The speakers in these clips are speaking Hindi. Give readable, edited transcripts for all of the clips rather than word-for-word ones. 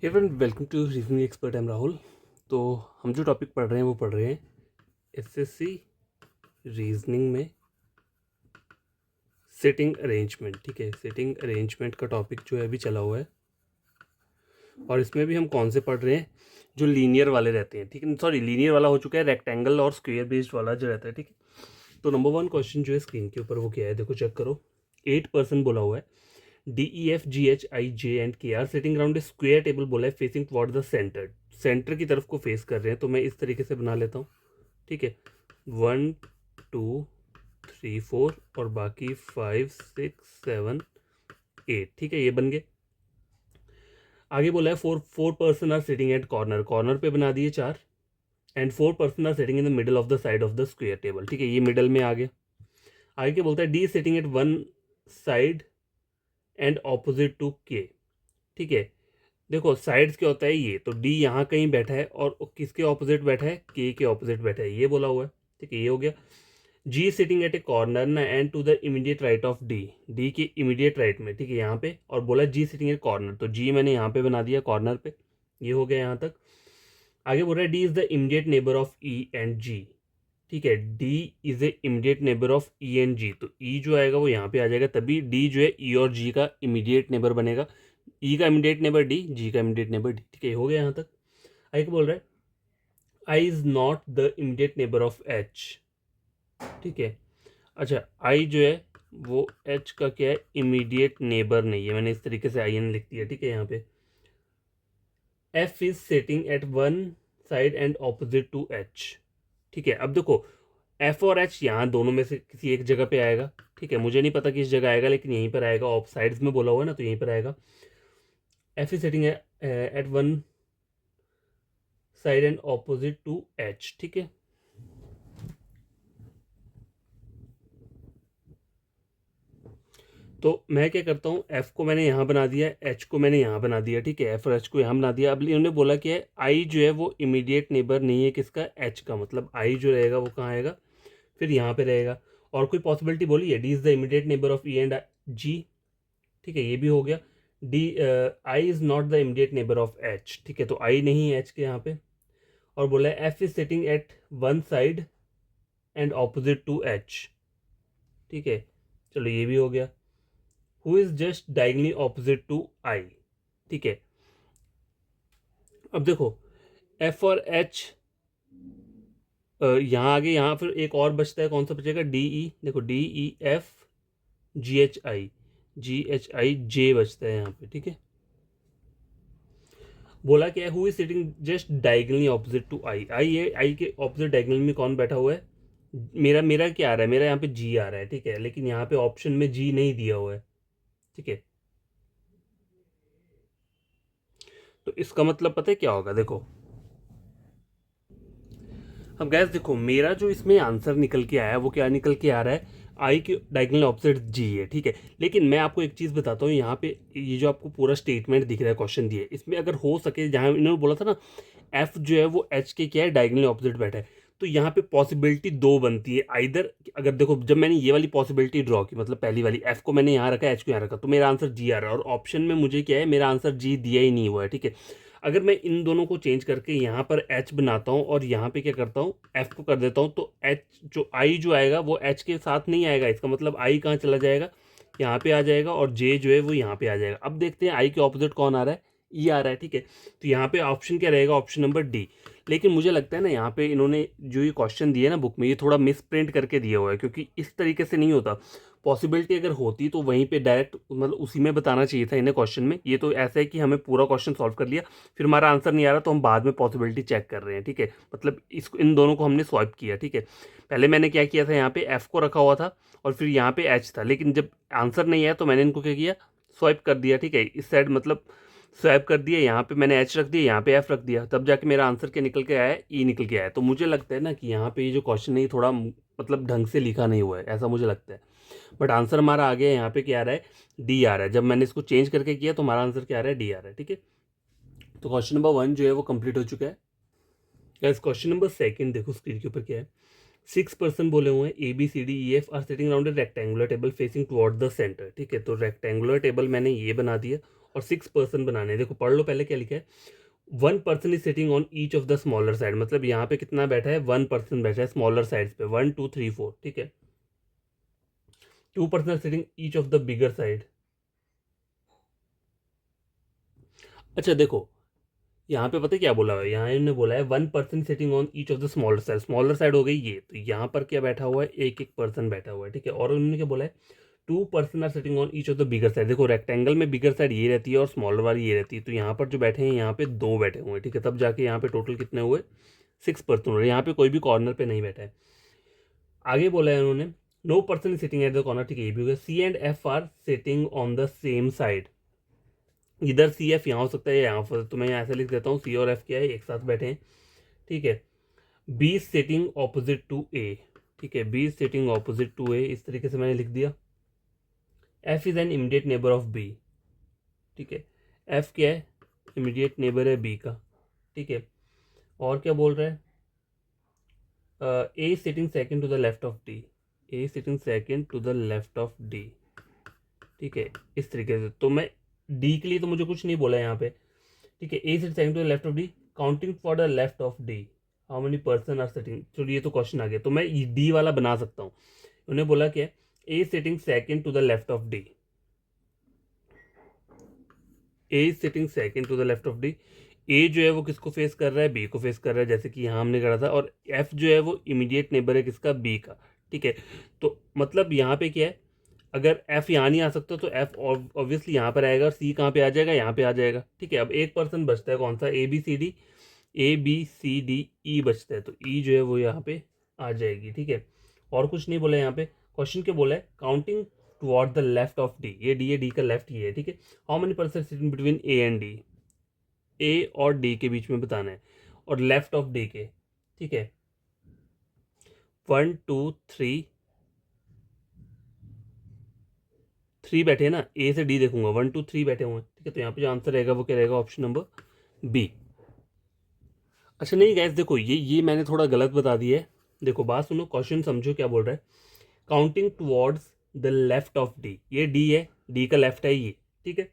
Hey friend, welcome to reasoning expert. Am Rahul. तो हम जो टॉपिक पढ़ रहे हैं वो पढ़ रहे हैं एसएससी रीजनिंग में सेटिंग अरेंजमेंट। ठीक है, सेटिंग अरेंजमेंट का टॉपिक जो है अभी चला हुआ है और इसमें भी हम कौन से पढ़ रहे हैं, जो लीनियर वाले रहते हैं। ठीक है, सॉरी, लीनियर वाला हो चुका है, रेक्टेंगल और स्क्वायर बेस्ड वाला जो रहता है। ठीक है, तो नंबर 1 क्वेश्चन जो है स्क्रीन के ऊपर वो क्या है, देखो चेक करो। 8% बोला हुआ है। DEFGHIJAND KR सिटिंग अराउंड ए स्क्वायर टेबल बोला है, facing toward the centre. Centre की तरफ को फेस कर रहे हैं, तो मैं इस तरीके से बना लेता हूँ। ठीक है, 1 2 3 4 और बाकी 5 6 7 8। ठीक है, ये बन गए। आगे बोला है 4 person are sitting at corner. Corner पे बना दिए 4 and 4 person are sitting in the middle of the side of the square table. ठीक है, ये मिडल में आ गया। आगे क्या बोलता है, D sitting at one side and opposite to K. ठीक है, देखो साइड्स क्या होता है, ये तो डी यहाँ कहीं बैठा है और किसके ऑपोजिट बैठा है, के ऑपोजिट बैठा है, ये बोला हुआ है। ठीक है, ये हो गया। G sitting at a corner ना and to the immediate right of D. D के इमीडिएट राइट में। ठीक है, यहाँ पे, और बोला जी सिटिंग एट कॉर्नर, तो जी मैंने यहाँ पे बना दिया कॉर्नर पे। ये हो गया यहाँ तक। आगे बोल रहा है D is the immediate neighbour of E and G. ठीक है, D is a immediate neighbour of E and G, तो ई जो आएगा वो यहाँ पे आ जाएगा, तभी डी जो है ई और जी का इमीडिएट नेबर बनेगा। ई का इमीडिएट नेबर डी, जी का इमीडिएट नेबर डी। ठीक है, हो गया यहाँ तक। आगे बोल रहा है I is not the immediate neighbour of H. ठीक है, अच्छा आई जो है वो एच का क्या है, इमीडिएट नेबर नहीं है, मैंने इस तरीके से आई एन लिख दिया। ठीक है, यहाँ पे F is sitting at one side and opposite to H. ठीक है, अब देखो एफ और एच यहाँ दोनों में से किसी एक जगह पे आएगा। ठीक है, मुझे नहीं पता किस जगह आएगा, लेकिन यहीं पर आएगा। ऑफ साइड्स में बोला हुआ है ना, तो यहीं पर आएगा। F is sitting at one side and opposite to H. ठीक है, तो मैं क्या करता हूँ, एफ को मैंने यहाँ बना दिया, एच को मैंने यहाँ बना दिया। ठीक है, एफ और एच को यहाँ बना दिया। अब इन्होंने बोला कि आई जो है वो इमीडिएट नेबर नहीं है किसका, एच का। मतलब आई जो रहेगा वो कहाँ आएगा, फिर यहाँ पे रहेगा। और कोई पॉसिबिलिटी बोली है, D is the immediate neighbour of E and G. ठीक है, ये भी हो गया। D I is not the immediate neighbour of H. ठीक है, तो आई नहीं है एच के यहाँ पे। और बोला है F is sitting at one side and opposite to H. ठीक है, चलो ये भी हो गया। Who is just diagonally opposite to I. ठीक है, अब देखो एफ और एच यहाँ आगे, यहाँ फिर एक और बचता है, कौन सा बचेगा, डी ई। देखो D E F G H I J बचता है यहाँ पे। ठीक है, बोला क्या है, who is sitting just diagonally opposite to I. I है, आई के ऑपोजिट डायगनल में कौन बैठा हुआ है, मेरा मेरा क्या आ रहा है, मेरा यहाँ पे जी आ रहा है। ठीक है, लेकिन यहाँ पे ऑप्शन में जी नहीं दिया हुआ है। ठीक है, तो इसका मतलब पता है क्या होगा, देखो अब गैस देखो, मेरा जो इसमें आंसर निकल के आया है वो क्या निकल के आ रहा है, आई के डायगोनल ऑपोजिट जी है। ठीक है, लेकिन मैं आपको एक चीज़ बताता हूँ, यहाँ पे ये जो आपको पूरा स्टेटमेंट दिख रहा है, क्वेश्चन दिए, इसमें अगर हो सके, जहाँ इन्होंने बोला था ना एफ जो है वो एच के क्या है, डायगोनल ऑपोजिट बैठा है, तो यहाँ पे पॉसिबिलिटी दो बनती है। आइदर, अगर देखो जब मैंने ये वाली पॉसिबिलिटी ड्रॉ की, मतलब पहली वाली, एफ को मैंने यहाँ रखा, एच को यहाँ रखा, तो मेरा आंसर जी आ रहा है। और ऑप्शन में मुझे क्या है, मेरा आंसर जी दिया ही नहीं हुआ है। ठीक है, अगर मैं इन दोनों को चेंज करके यहाँ पर एच बनाता हूँ और यहाँ पे क्या करता हूँ, एफ को कर देता हूँ, तो एच जो आई जो आएगा वो एच के साथ नहीं आएगा। इसका मतलब आई कहाँ चला जाएगा, यहाँ पे आ जाएगा, और जे जो है वो यहाँ पे आ जाएगा। अब देखते हैं आई के ऑपोजिट कौन आ रहा है, ई आ रहा है। ठीक है, तो यहाँ पे ऑप्शन क्या रहेगा, ऑप्शन नंबर डी। लेकिन मुझे लगता है ना, यहाँ पे इन्होंने जो ये क्वेश्चन दिए ना बुक में, ये थोड़ा मिस प्रिंट करके दिया हुआ है, क्योंकि इस तरीके से नहीं होता। पॉसिबिलिटी अगर होती तो वहीं पे डायरेक्ट, मतलब उसी में बताना चाहिए था इन्हें क्वेश्चन में। ये तो ऐसा है कि हमें पूरा क्वेश्चन सॉल्व कर लिया, फिर हमारा आंसर नहीं आ रहा तो हम बाद में पॉसिबिलिटी चेक कर रहे हैं। ठीक है, मतलब इसको, इन दोनों को हमने स्वाइप किया। ठीक है, पहले मैंने क्या किया था, यहाँ पे एफ को रखा हुआ था और फिर यहाँ पे एच था, लेकिन जब आंसर नहीं आया तो मैंने इनको क्या किया, स्वाइप कर दिया। ठीक है, इस साइड मतलब स्वैप कर दिया, यहाँ पे मैंने एच रख दिया, यहाँ पे एफ रख दिया, तब जाके मेरा आंसर क्या निकल के आया है, ई निकल के आया है। तो मुझे लगता है ना कि यहाँ पे ये जो क्वेश्चन है थोड़ा मतलब ढंग से लिखा नहीं हुआ है, ऐसा मुझे लगता है। बट आंसर हमारा आ गया, यहाँ पे क्या आ रहा है, डी आ रहा है। जब मैंने इसको चेंज करके किया तो हमारा आंसर क्या आ रहा है, डी आ रहा है। ठीक है, तो क्वेश्चन नंबर 1 जो है वो कंप्लीट हो चुका है। गाइस क्वेश्चन नंबर 2 देखो स्क्रीन के ऊपर क्या है। 6 पर्सन बोले हुए हैं, A B C D E F are sitting around a rectangular table facing toward the centre. ठीक है, तो रेक्टेंगुलर टेबल मैंने ये बना दिया और 6 पर्सन बनाने हैं। देखो पढ़ लो पहले क्या लिखा है, 1 person is sitting on each of the smaller side, मतलब यहाँ पे कितना बैठा है, 1 पर्सन बैठा है स्मॉलर साइड्स पे, 1 2 3 4, ठीक है। 2 person sitting each of the bigger side. अच्छा देखो यहाँ पे पता है क्या बोला हुआ है, यहाँ इन्होंने बोला है 1 person sitting on each of the smaller side हो गई ये, तो यहाँ पर क्या बैठा हुआ है, एक एक पर्सन बैठा हुआ है, ठीक है। और उन्होंने क्या बोला है, 2 person are sitting on each of the bigger side. देखो रेक्टेंगल में बिगर साइड ये रहती है और स्मॉलर वाली ये रहती है, तो यहाँ पर जो बैठे हैं यहाँ पे 2 बैठे हुए हैं, ठीक है। तब जाके यहाँ पे टोटल कितने हुए, 6 पर्सन हुए। यहाँ पे कोई भी कॉर्नर पे नहीं बैठा है। आगे बोला है उन्होंने, no person sitting at the corner, ठीक है, ये भी हो गया। C and F are sitting on the same side, इधर सी एफ यहाँ हो सकता है या यहाँ पर, तो मैं यहाँ ऐसे लिख देता हूँ, सी और एफ क्या है, एक साथ बैठे हैं, ठीक है। B sitting opposite to A, ठीक है, B sitting opposite to A, इस तरीके से मैंने लिख दिया। F is an immediate neighbour of B, ठीक है, एफ क्या है, इमीडिएट नेबर है बी का, ठीक है। और क्या बोल रहा है, A sitting second to the left of D, A sitting second to the left of D, ठीक है, इस तरीके से। तो मैं डी के लिए तो मुझे कुछ नहीं बोला यहाँ पे, ठीक है। A sit second to the left of D, counting for the left of D, how many person are sitting. चलिए ये तो क्वेश्चन आ गया, तो मैं डी वाला बना सकता हूँ। उन्होंने बोला क्या, A sitting second to the left of D, A sitting second to the left of D. A जो है वो किसको फेस कर रहा है, बी को फेस कर रहा है, जैसे कि यहाँ हमने करा था। और एफ जो है वो इमीडिएट नेबर है किसका, बी का, ठीक है। तो मतलब यहाँ पे क्या है, अगर एफ यहाँ नहीं आ सकता तो एफ ऑब्वियसली यहाँ पर आएगा, और सी कहाँ पे आ जाएगा, यहाँ पे आ जाएगा, ठीक है। अब एक पर्सन बचता है कौन सा, A B C D, A B C D E बचता है, तो ई जो है वो यहाँ पे आ जाएगी, ठीक है। और कुछ नहीं बोला यहाँ पे। क्वेश्चन क्या बोला है, counting toward the left of D, ये डी है, डी का लेफ्ट ये है, ठीक है। How many person sitting between A and D, A और डी के बीच में बताना है, और लेफ्ट ऑफ डी के, ठीक है। 1 2 3 3 बैठे हैं ना, ए से डी देखूंगा, 1 2 3 बैठे हुए हैं, ठीक है। तो यहाँ पे जो आंसर रहेगा वो क्या रहेगा, ऑप्शन नंबर बी। अच्छा नहीं गैस, देखो ये मैंने थोड़ा गलत बता दिया है। देखो बात सुनो, क्वेश्चन समझो क्या बोल रहा है, counting towards the left of D, ये डी है, डी का लेफ्ट है ये, ठीक है।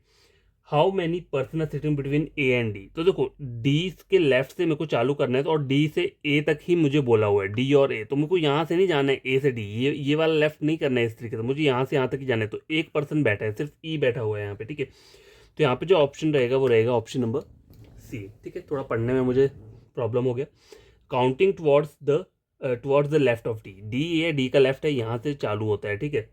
How many person are sitting between A and D, तो देखो डी के लेफ्ट से मेरे को चालू करना है, तो और डी से ए तक ही मुझे बोला हुआ है, डी और ए, तो मेरे को यहाँ से नहीं जाना है ए से डी, ये वाला लेफ्ट नहीं करना है इस तरीके से, मुझे यहाँ से यहाँ तक ही जाना है। तो एक पर्सन बैठा है, सिर्फ ई बैठा हुआ है यहाँ पे, ठीक है। तो यहाँ पे जो ऑप्शन रहेगा वो रहेगा ऑप्शन नंबर सी, ठीक है। थोड़ा पढ़ने में मुझे प्रॉब्लम हो गया। Counting towards the left of D, D A, D का लेफ्ट है, यहाँ से चालू होता है, ठीक है।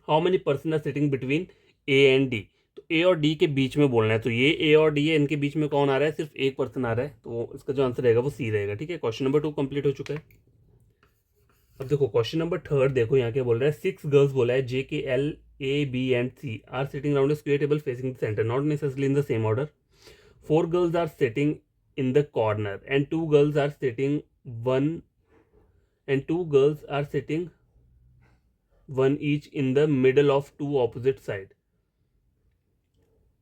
How many person are sitting between A and D, तो ए और डी के बीच में बोलना है, तो ये ए और डी है, इनके बीच में कौन आ रहा है, सिर्फ एक पर्सन आ रहा है, तो इसका जो आंसर रहेगा वो सी रहेगा, ठीक है। क्वेश्चन नंबर 2 कंप्लीट हो चुका है। अब देखो क्वेश्चन नंबर 3, देखो यहाँ क्या बोल रहा है, 6 गर्ल्स बोला है, J K L A B and C are sitting around square table facing the centre, not necessarily in the same order. 4 girls are sitting in the corner and 2 girls are sitting one each in the middle of 2 opposite side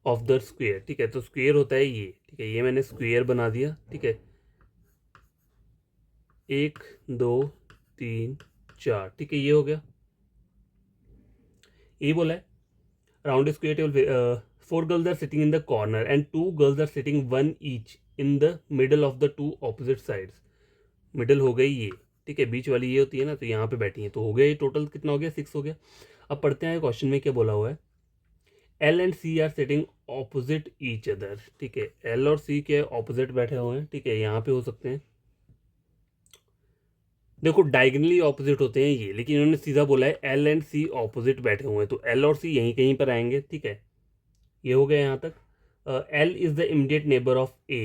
of the square, ठीक है। तो स्क्वेयर होता है ये, ठीक है, ये मैंने स्क्वेयर बना दिया, ठीक है। 1 2 3 4, ठीक है, ये हो गया। ये बोला है round square table, 4 girls are sitting in the corner and 2 girls are sitting one each in the middle of the 2 opposite sides, middle हो गई ये, ठीक है, बीच वाली ये होती है ना, तो यहाँ पे बैठी है, तो हो गया ये टोटल कितना हो गया, 6 हो गया। अब पढ़ते हैं क्वेश्चन में क्या बोला हुआ है, L and C are sitting opposite each other, ठीक है, एल और सी के ऑपोजिट बैठे हुए हैं, ठीक है, यहाँ पे हो सकते हैं। देखो डायगनली ऑपोजिट होते हैं ये, लेकिन इन्होंने सीधा बोला है एल एंड सी ऑपोजिट बैठे हुए हैं, तो एल और सी यहीं कहीं पर आएंगे, ठीक है, ये हो गया यहाँ तक। L is the immediate neighbour of A,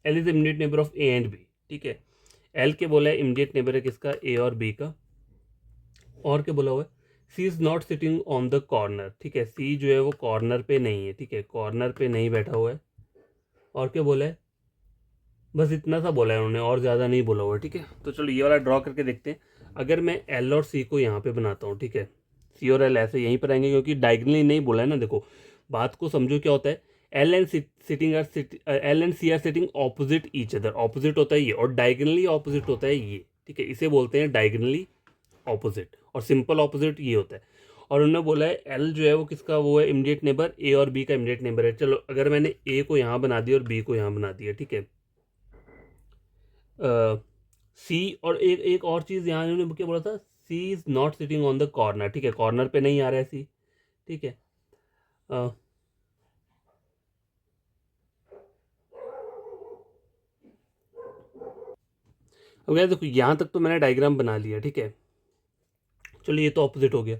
L is the immediate neighbour of A and B, ठीक है। एल के बोला है इमीडिएट नेबर है किसका, ए और बी का। और क्या बोला हुआ है, C is not sitting on the corner, ठीक है, सी जो है वो कॉर्नर पे नहीं है, ठीक है, कॉर्नर पे नहीं बैठा हुआ है। और क्या बोला है, बस इतना सा बोला है उन्होंने, और ज़्यादा नहीं बोला हुआ है, ठीक है। तो चलो ये वाला ड्रॉ करके देखते हैं। अगर मैं एल और सी को यहाँ पे बनाता हूँ, ठीक है, सी और एल ऐसे यहीं पर आएंगे, क्योंकि डायगनली नहीं बोला है ना। देखो बात को समझो क्या होता है, L and C are sitting opposite each other, opposite होता है ये, और डायगनली ऑपोजिट होता है ये, ठीक है, इसे बोलते हैं डायगनली ऑपोजिट, और सिंपल ऑपोजिट ये होता है। और उन्होंने बोला है एल जो है वो किसका वो है इमीडिएट नेबर, ए और बी का इमीडिएट नेबर है। चलो अगर मैंने ए को यहाँ बना दिया और बी को यहाँ बना दिया, ठीक है, सी और एक और चीज़ यहाँ इन्होंने क्या बोला था, C is not sitting on the corner, ठीक है, कॉर्नर पे नहीं आ रहा है सी, ठीक है। अब क्या देखो यहाँ तक तो मैंने डायग्राम बना लिया, ठीक है, चलो ये तो ऑपोजिट हो गया,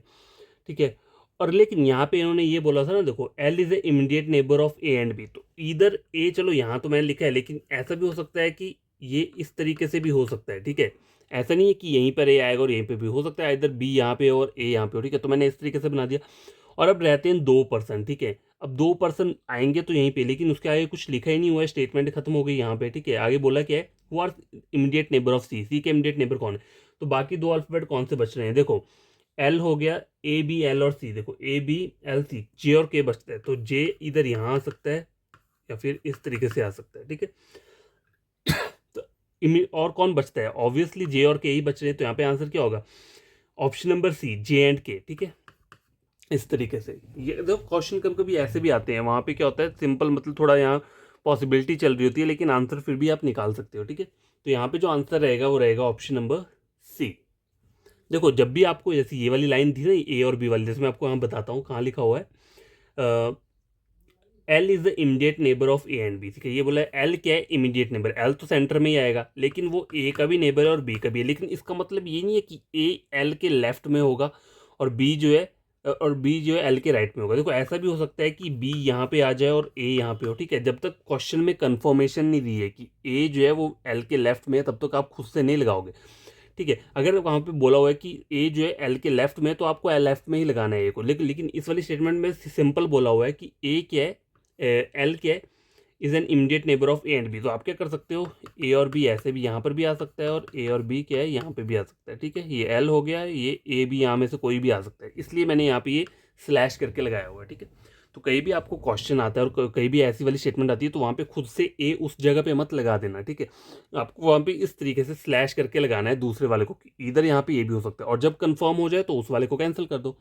ठीक है। और लेकिन यहाँ पे इन्होंने ये बोला था ना, देखो L is a immediate neighbour of A and B, तो इधर ए, चलो यहाँ तो मैंने लिखा है, लेकिन ऐसा भी हो सकता है कि ये इस तरीके से भी हो सकता है, ठीक है, ऐसा नहीं है कि यहीं पर ए आएगा और यहीं पे भी हो सकता है, इधर बी यहाँ पे और ए यहाँ पे हो, ठीक है, तो मैंने इस तरीके से बना दिया। और अब रहते हैं 2%, ठीक है, अब 2% आएंगे तो यहीं पे, लेकिन उसके आगे कुछ लिखा ही नहीं हुआ है, स्टेटमेंट खत्म हो गई यहाँ पे, ठीक है। आगे बोला क्या है, who are immediate neighbour of C, C के इमीडिएट नेबर कौन है, तो बाकी दो अल्फाबेट कौन से बच रहे हैं, देखो एल हो गया, ए बी एल और सी, देखो ए बी एल सी, जे और के बचता है, तो जे इधर यहाँ आ सकता है या फिर इस तरीके से आ सकता है, ठीक है। तो और कौन बचता है, ऑब्वियसली जे और के ही बच रहे हैं, तो यहाँ पे आंसर क्या होगा, option number C, J and K, ठीक है। इस तरीके से ये देखो क्वेश्चन कभी कभी ऐसे भी आते हैं, वहाँ पे क्या होता है, सिंपल मतलब थोड़ा यहाँ पॉसिबिलिटी चल रही होती है, लेकिन आंसर फिर भी आप निकाल सकते हो, ठीक है। तो यहाँ पे जो आंसर रहेगा वो रहेगा ऑप्शन नंबर सी। देखो जब भी आपको जैसे ये वाली लाइन थी ना, ए और बी वाली, जैसे मैं आपको यहाँ बताता हूँ कहाँ लिखा हुआ है, L is the immediate neighbour of A and B, ठीक है, ये बोला है एल क्या है, इमीडिएट नेबर, एल तो सेंटर में ही आएगा, लेकिन वो ए का भी नेबर है और बी का भी है, लेकिन इसका मतलब ये नहीं है कि ए एल के लेफ्ट में होगा और बी जो है एल के राइट में होगा। देखो ऐसा भी हो सकता है कि बी यहाँ पे आ जाए और ए यहाँ पे हो, ठीक है, जब तक क्वेश्चन में कंफर्मेशन नहीं दी है कि ए जो है वो एल के लेफ्ट में है, तब तक आप खुद से नहीं लगाओगे, ठीक है। अगर वहाँ पे बोला हुआ है कि ए जो है एल के लेफ्ट में, तो आपको एल लेफ्ट में ही लगाना है ए को, लेकिन इस वाली स्टेटमेंट में सिंपल बोला हुआ है कि ए क्या है, एल क्या है, is an immediate neighbour of A and B, तो आप क्या कर सकते हो, ए और बी ऐसे भी यहाँ पर भी आ सकता है और ए और बी क्या है यहाँ पे भी आ सकता है, ठीक है, ये एल हो गया, ये ए बी यहाँ में से कोई भी आ सकता है, इसलिए मैंने यहाँ पे ये स्लैश करके लगाया हुआ है, ठीक है। तो कहीं भी आपको क्वेश्चन आता है और कहीं भी ऐसी वाली स्टेटमेंट आती है, तो वहाँ पे खुद से ए उस जगह पे मत लगा देना, ठीक है, आपको वहाँ पे इस तरीके से स्लैश करके लगाना है दूसरे वाले को, इधर यहाँ पे ये भी हो सकता है, और जब कंफर्म हो जाए तो उस वाले को कैंसिल कर दो।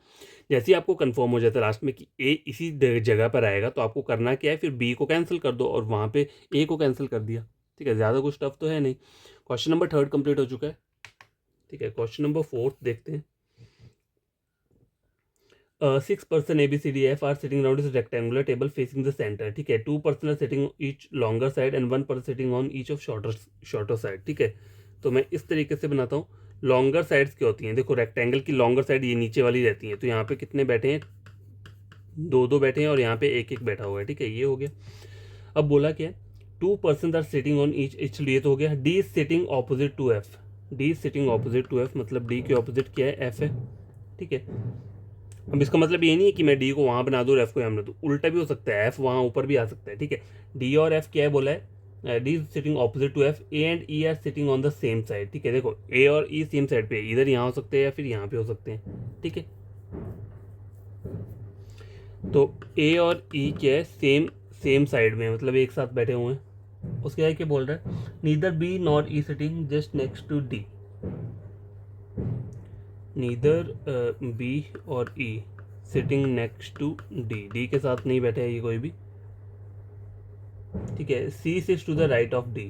जैसे ही आपको कंफर्म हो जाता है लास्ट में कि ए इसी जगह पर आएगा, तो आपको करना क्या है, फिर बी को कैंसिल कर दो और वहाँ पे ए को कैंसिल कर दिया, ठीक है, ज़्यादा कुछ टफ तो है नहीं। क्वेश्चन नंबर 3 कंप्लीट हो चुका है, ठीक है। क्वेश्चन नंबर 4 देखते हैं। 6 person ABCDF are sitting around this rectangular table facing the center, ठीक है, 2 person are sitting each longer side and 1 person sitting on each of shorter side, ठीक है। तो मैं इस तरीके से बनाता हूँ। लॉन्गर साइड्स क्या होती हैं, देखो रेक्टेंगल की लॉन्गर साइड ये नीचे वाली रहती है, तो यहाँ पे कितने बैठे हैं, दो बैठे हैं और यहाँ पे एक बैठा हुआ है, ठीक है, ये हो गया। अब बोला क्या, 2 persons are sitting on each, चलिए तो हो गया, D is sitting opposite to F, D is sitting opposite to F, मतलब डी के ऑपोजिट क्या है, एफ है, ठीक है। अब इसका मतलब ये नहीं है कि मैं डी को वहाँ बना दूँ और एफ को यहाँ बना दूँ, उल्टा भी हो सकता है, एफ वहाँ ऊपर भी आ सकता है, ठीक है। डी और एफ क्या है बोला है, D is sitting opposite to F, A and E are sitting on the same side, ठीक है। देखो ए और ई सेम साइड पे, इधर यहाँ हो सकते हैं या फिर यहाँ पे हो सकते हैं, ठीक है। तो ए और ई क्या है, सेम साइड में, मतलब एक साथ बैठे हुए हैं। उसके आगे क्या बोल रहा है, neither B not E sitting just next to D, neither B और E sitting next to D, D के साथ नहीं बैठे है ये कोई भी, ठीक है। C sits to the right of D,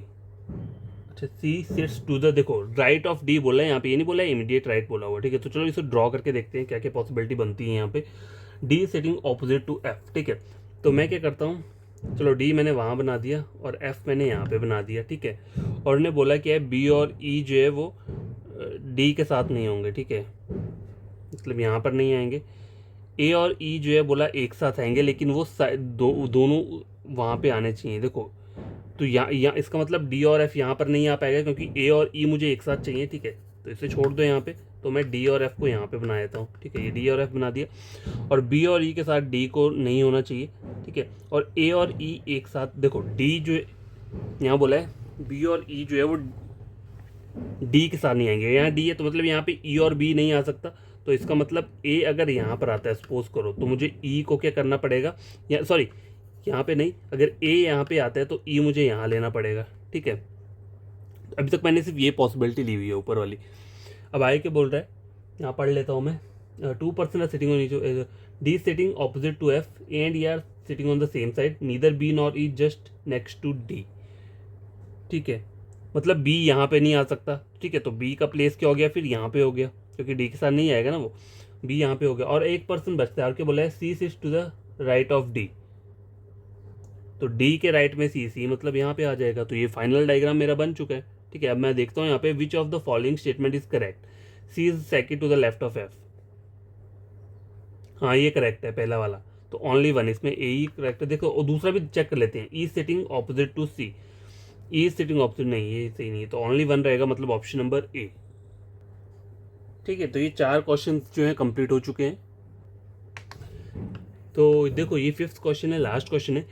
अच्छा सी सिट्स टू द, देखो राइट ऑफ डी बोला है यहाँ पे, ये नहीं बोला है इमीडिएट राइट बोला हुआ, ठीक है। तो चलो इसे ड्रॉ करके देखते हैं क्या क्या पॉसिबिलिटी बनती है यहाँ पे। D sitting opposite to F, ठीक है, तो मैं क्या करता हूँ, चलो डी मैंने वहाँ बना दिया और एफ मैंने यहाँ पे बना दिया, ठीक है। और उन्हें बोला क्या है, बी और ई जो है वो डी के साथ नहीं होंगे, ठीक है, मतलब यहाँ पर नहीं आएंगे। ए और ई जो है बोला एक साथ आएंगे, लेकिन वो दोनों वहाँ पे आने चाहिए, देखो। तो यहाँ इसका मतलब डी और एफ यहाँ पर नहीं आ पाएगा, क्योंकि ए और ई मुझे एक साथ चाहिए, ठीक है, तो इसे छोड़ दो यहाँ पे, तो मैं डी और एफ को यहाँ पे बना देता हूँ, ठीक है, ये डी और एफ बना दिया। और बी और ई के साथ डी को नहीं होना चाहिए, ठीक है, और ए और ई एक साथ, देखो डी जो यहाँ बोला है, बी और ई जो है वो डी के साथ नहीं आएंगे, यहाँ डी है तो मतलब यहाँ पे ई और बी नहीं आ सकता, तो इसका मतलब ए अगर यहाँ पर आता है सपोज करो, तो मुझे ई को क्या करना पड़ेगा, या सॉरी यहाँ पे नहीं, अगर ए यहाँ पे आता है तो ई मुझे यहाँ लेना पड़ेगा, ठीक है। अभी तक मैंने सिर्फ ये पॉसिबिलिटी ली हुई है ऊपर वाली। अब आगे क्या बोल रहा है, यहाँ पढ़ लेता हूँ मैं। 2 person are sitting on each D is sitting opposite to F. A and E are sitting on the same side. Neither B nor E just next to D. ठीक है, मतलब B यहाँ पे नहीं आ सकता, ठीक है, तो B का प्लेस क्या हो गया फिर यहाँ पे हो गया, क्योंकि D के साथ नहीं आएगा ना वो, B यहाँ पे हो गया। और एक पर्सन बचता है और क्या बोला है, C sits to the right of D, तो D के राइट में C मतलब यहाँ पे आ जाएगा। तो ये फाइनल डायग्राम मेरा बन चुका है, ठीक है। अब मैं देखता हूँ यहाँ पे which of the following statement is correct. C is second to the left of F, हाँ ये करेक्ट है पहला वाला, तो ओनली वन, इसमें ए ही करेक्ट है। देखो और दूसरा भी चेक कर लेते हैं, E sitting opposite to C, E sitting opposite नहीं, ये सही नहीं है, तो ओनली वन रहेगा, मतलब ऑप्शन नंबर ए। ठीक है, तो ये 4 क्वेश्चन जो हैं कंप्लीट हो चुके हैं। तो देखो ये 5th क्वेश्चन है, लास्ट क्वेश्चन है।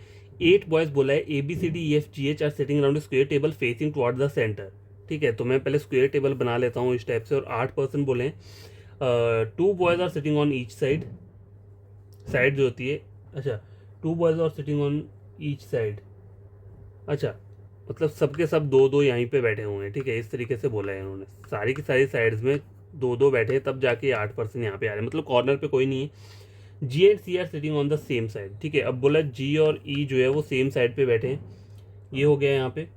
8 बॉयज बोला है ABCDEFGH are sitting around square table facing toward the centre. ठीक है, तो मैं पहले स्क्वायर टेबल बना लेता हूँ इस टाइप से। और 8 पर्सन बोले हैं 2 boys are sitting on each side, side जो होती है, अच्छा 2 boys are sitting on each side, अच्छा मतलब सबके सब 2-2 यहीं पे बैठे हुए हैं। ठीक है, इस तरीके से बोला है इन्होंने, सारी की सारी साइड्स में 2-2 बैठे हैं, तब जाके 8 पर्सन यहाँ पे आ रहे हैं, मतलब कॉर्नर पे कोई नहीं है। G and C are sitting on the same side. ठीक है, अब बोला G और E जो है वो सेम साइड पे बैठे हैं, ये हो गया यहाँ पे।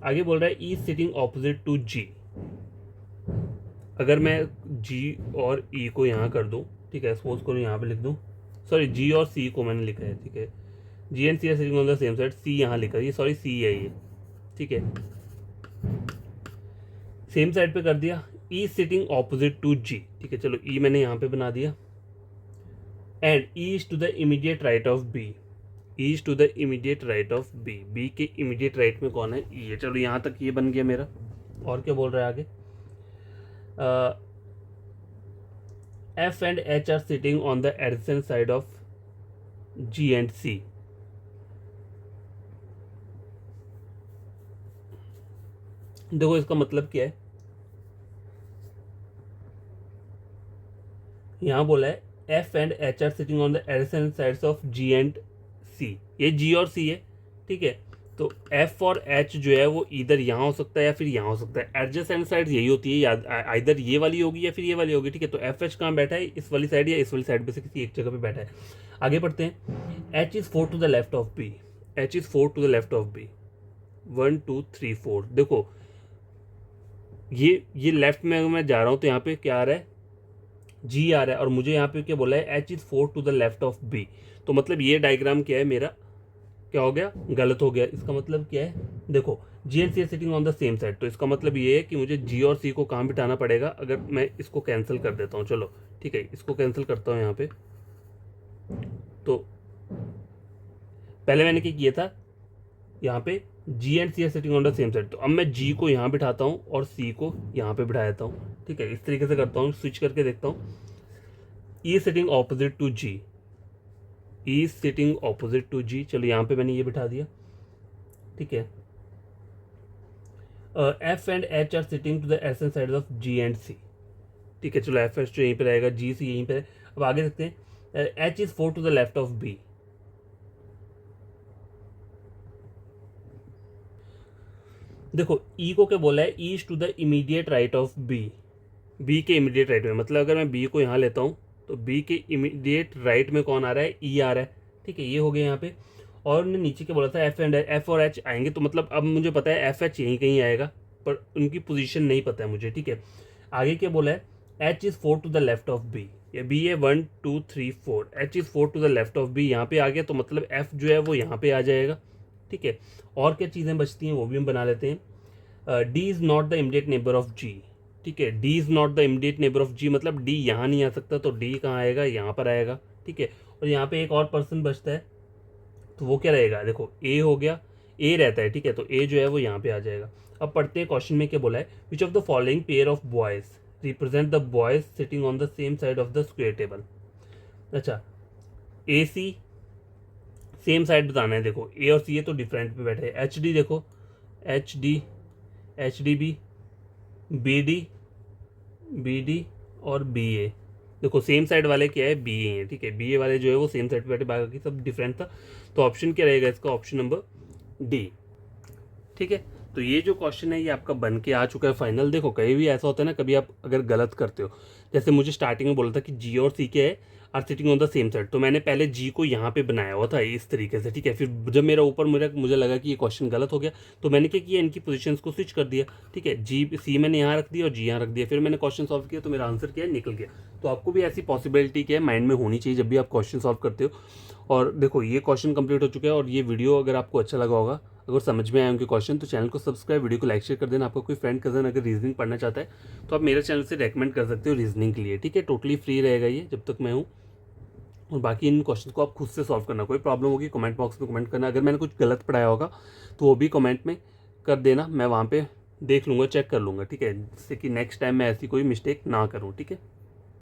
आगे बोल रहा है E sitting opposite to G। अगर मैं G और E को यहाँ कर दूँ, ठीक है, सपोज करो यहाँ पे लिख दूँ, सॉरी G और C को मैंने लिखा है, ठीक है, G and C are sitting on the same side, C यहाँ लिखा है, ये सॉरी C है ये, ठीक है, सेम साइड पे कर दिया। E sitting opposite to G, ठीक है, चलो E मैंने यहाँ पे बना दिया। And E is to the immediate right of B, E is to the immediate right of B, B के इमीडिएट राइट में कौन है, E है। चलो यहाँ तक ये बन गया मेरा। और क्या बोल रहा है आगे, F and H are sitting on the adjacent side of G and C। देखो इसका मतलब क्या है, यहाँ बोला है F and H are sitting on the adjacent sides of G and C, ये G और C है, ठीक है, तो F और H जो है वो इधर यहाँ हो सकता है या फिर यहाँ हो सकता है। एडजेसेंट साइड यही होती है, या इधर ये वाली होगी या फिर ये वाली होगी, ठीक है, तो FH कहाँ बैठा है, इस वाली साइड या इस वाली साइड में से किसी एक जगह पे बैठा है। आगे पढ़ते हैं, H is 4 to the left of B, H is 4 to the left of B, 1 2 3 4। देखो ये लेफ्ट में अगर मैं जा रहा हूँ तो यहाँ पे क्या आ रहा है, G आ रहा है, और मुझे यहाँ पे क्या बोला है, H is 4 to the left of B, तो मतलब ये डायग्राम क्या है मेरा, क्या हो गया, गलत हो गया। इसका मतलब क्या है, देखो G and C are sitting on the same side, तो इसका मतलब ये है कि मुझे G और C को कहाँ बिठाना पड़ेगा। अगर मैं इसको कैंसिल कर देता हूँ, चलो ठीक है, इसको कैंसिल करता हूँ यहाँ पे, तो पहले मैंने क्या किया था, यहाँ पे G and C are sitting on the same side, तो अब मैं G को यहाँ बिठाता हूँ और C को यहाँ पे बिठा देता हूँ। ठीक है, इस तरीके से करता हूँ, स्विच करके देखता हूँ। E sitting opposite to G, E sitting opposite to G, चलो यहाँ पे मैंने ये बिठा दिया, ठीक है। F and H are sitting to the adjacent side of G and C, ठीक है, चलो F H जो यहीं पे रहेगा, G C यहीं पे है। अब आगे देखते हैं, H is 4 to the left of B। देखो E को क्या बोला है, E is to the immediate right of B, B के इमीडिएट राइट में, मतलब अगर मैं B को यहाँ लेता हूँ तो B के इमीडिएट राइट में कौन आ रहा है, E आ रहा है, ठीक है, ये हो गया यहाँ पे। और उन्होंने नीचे क्या बोला था, F और H आएंगे, तो मतलब अब मुझे पता है FH यहीं कहीं आएगा, पर उनकी पोजीशन नहीं पता है मुझे, ठीक है। आगे क्या बोला है, H is 4 to the left of B, ये B है 1 2 3 4, H is 4 to the left of B, यहाँ पे आ गया, तो मतलब F जो है वो यहाँ पे आ जाएगा, ठीक है। और क्या चीज़ें बचती हैं वो भी हम बना लेते हैं। D is not the immediate neighbour of G, ठीक है, D is not the immediate neighbour of G, मतलब D यहाँ नहीं आ सकता, तो D कहाँ आएगा, यहाँ पर आएगा, ठीक है। और यहाँ पे एक और पर्सन बचता है, तो वो क्या रहेगा, देखो A हो गया, A रहता है, ठीक है, तो A जो है वो यहाँ पे आ जाएगा। अब पढ़ते हैं क्वेश्चन में क्या बोला है, विच of the following pair of boys represent the boys sitting on the same side of the square table. अच्छा AC सेम साइड बताना है, देखो A और C है तो डिफरेंट पे बैठे हैं। HD देखो HD HDB BD और BA, देखो सेम साइड वाले क्या है, BA हैं, ठीक है, BA वाले जो है वो सेम साइड पे बैठे, बाकी सब डिफरेंट था। तो ऑप्शन क्या रहेगा इसका, ऑप्शन नंबर D, ठीक है। तो ये जो क्वेश्चन है ये आपका बन के आ चुका है फाइनल। देखो कहीं भी ऐसा होता है ना, कभी आप अगर गलत करते हो, जैसे मुझे स्टार्टिंग में बोला था कि जी और सी के are sitting on the same side, तो मैंने पहले जी को यहाँ पे बनाया हुआ था इस तरीके से, ठीक है। फिर जब मेरा ऊपर मुझे लगा कि ये क्वेश्चन गलत हो गया, तो मैंने क्या किया, इनकी पोजीशंस को स्विच कर दिया, ठीक है। जी सी मैंने यहाँ रख दिया और जी यहाँ रख दिया, फिर मैंने क्वेश्चन सॉल्व किया तो मेरा आंसर क्या है, निकल गया। तो आपको भी ऐसी पॉसिबिलिटी क्या है माइंड में होनी चाहिए जब भी आप क्वेश्चन सॉल्व करते हो। और देखो ये क्वेश्चन कंप्लीट हो चुका है, और ये वीडियो अगर आपको अच्छा लगा होगा, अगर समझ में आए उनके क्वेश्चन, तो चैनल को सब्सक्राइब, वीडियो को लाइक शेयर कर देना। आपका कोई फ्रेंड कजन अगर रीजनिंग पढ़ना चाहता है तो आप मेरे चैनल से रेकमेंड कर सकते हो रीजनिंग के लिए, ठीक है। टोटली फ्री रहेगा ये जब तक मैं हूँ। और बाकी इन क्वेश्चन को आप खुद से सॉल्व करना, कोई प्रॉब्लम होगी कमेंट बॉक्स में कमेंट करना। अगर मैंने कुछ गलत पढ़ाया होगा तो वो भी कमेंट में कर देना, मैं वहाँ पे देख लूँगा, चेक कर लूँगा, ठीक है, जिससे कि नेक्स्ट टाइम मैं ऐसी कोई मिस्टेक ना करूँ, ठीक है।